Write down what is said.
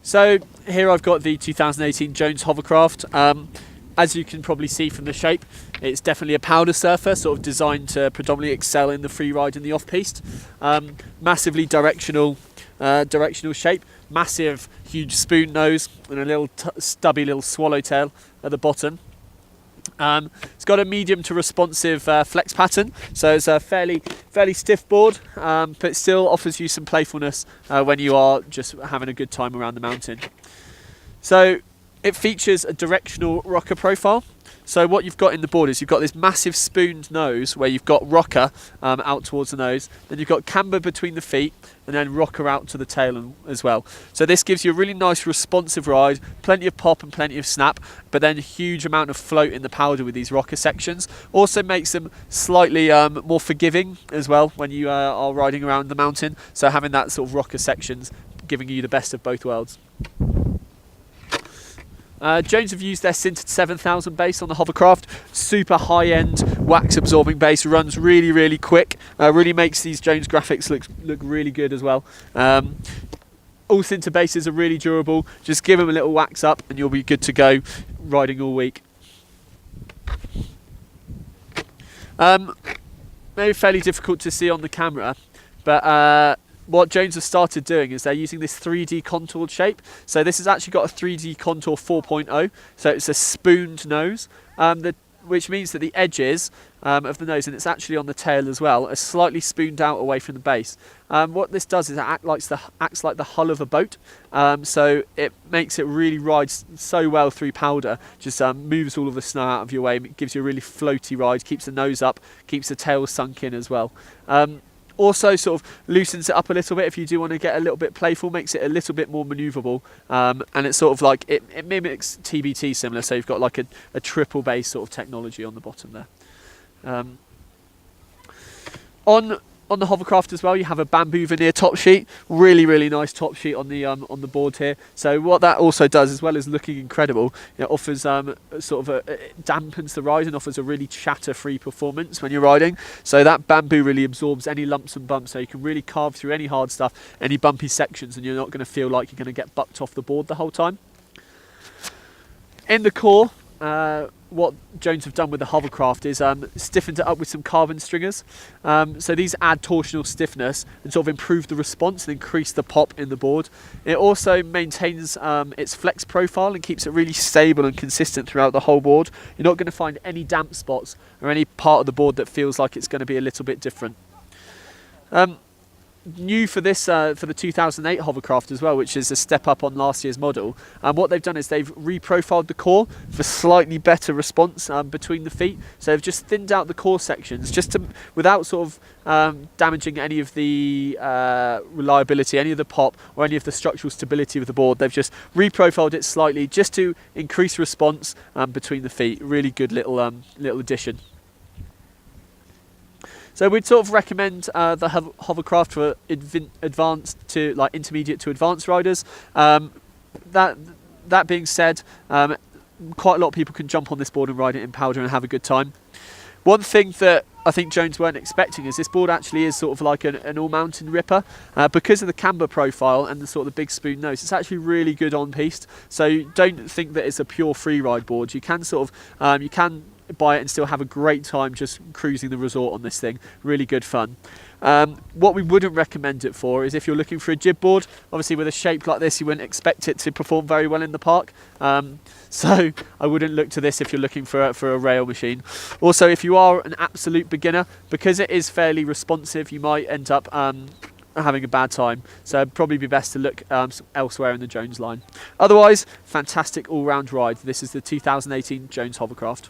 So here I've got the 2018 Jones Hovercraft. As you can probably see from the shape, it's definitely a powder surfer, sort of designed to predominantly excel in the free ride and the off-piste. Massively directional shape, massive, huge spoon nose, and a little stubby little swallowtail at the bottom. It's got a medium to responsive flex pattern, so it's a fairly stiff board, but still offers you some playfulness when you are just having a good time around the mountain. So it features a directional rocker profile. So what you've got in the board is you've got this massive spooned nose where you've got rocker out towards the nose, then you've got camber between the feet, and then rocker out to the tail as well. So this gives you a really nice responsive ride, plenty of pop and plenty of snap, but then a huge amount of float in the powder with these rocker sections. Also makes them slightly more forgiving as well when you are riding around the mountain. So having that sort of rocker sections giving you the best of both worlds. Jones have used their sintered 7000 base on the Hovercraft. Super high-end wax absorbing base, runs really quick, really makes these Jones graphics look really good as well. All sinter bases are really durable. Just give them a little wax up and you'll be good to go riding all week. Maybe fairly difficult to see on the camera, but what Jones have started doing is they're using this 3D contoured shape. So this has actually got a 3D contour 4.0, so it's a spooned nose, which means that the edges of the nose, and it's actually on the tail as well, are slightly spooned out away from the base. What this does is it acts like the hull of a boat, so it makes it really ride so well through powder, just moves all of the snow out of your way, gives you a really floaty ride, keeps the nose up, keeps the tail sunk in as well. Also sort of loosens it up a little bit if you do want to get a little bit playful, makes it a little bit more manoeuvrable, and it's sort of like, it mimics TBT similar, so you've got like a triple base sort of technology on the bottom there. On the Hovercraft as well, you have a bamboo veneer top sheet, really nice top sheet on the board here. So what that also does, as well as looking incredible, it offers it dampens the ride and offers a really chatter-free performance when you're riding. So that bamboo really absorbs any lumps and bumps, so you can really carve through any hard stuff, any bumpy sections, and you're not going to feel like you're going to get bucked off the board the whole time. In the core, what Jones have done with the Hovercraft is stiffened it up with some carbon stringers. So these add torsional stiffness and sort of improve the response and increase the pop in the board. It also maintains its flex profile and keeps it really stable and consistent throughout the whole board. You're not going to find any damp spots or any part of the board that feels like it's going to be a little bit different. New for this, for the 2008 Hovercraft as well, which is a step up on last year's model. What they've done is they've reprofiled the core for slightly better response between the feet. So they've just thinned out the core sections, just to, without sort of damaging any of the reliability, any of the pop, or any of the structural stability of the board. They've just reprofiled it slightly just to increase response between the feet. Really good little addition. So we'd sort of recommend the Hovercraft for advanced to like intermediate to advanced riders. That being said, quite a lot of people can jump on this board and ride it in powder and have a good time. One thing that I think Jones weren't expecting is this board actually is sort of like an all-mountain ripper. Because of the camber profile and the sort of the big spoon nose, it's actually really good on piste. So don't think that it's a pure free ride board. You can sort of you can buy it and still have a great time just cruising the resort on this thing. Really good fun. What we wouldn't recommend it for is if you're looking for a jib board. Obviously with a shape like this you wouldn't expect it to perform very well in the park, so I wouldn't look to this if you're looking for a rail machine. Also, if you are an absolute beginner, because it is fairly responsive, you might end up having a bad time, so it'd probably be best to look elsewhere in the Jones line. Otherwise, fantastic all-round ride. This is the 2018 Jones Hovercraft.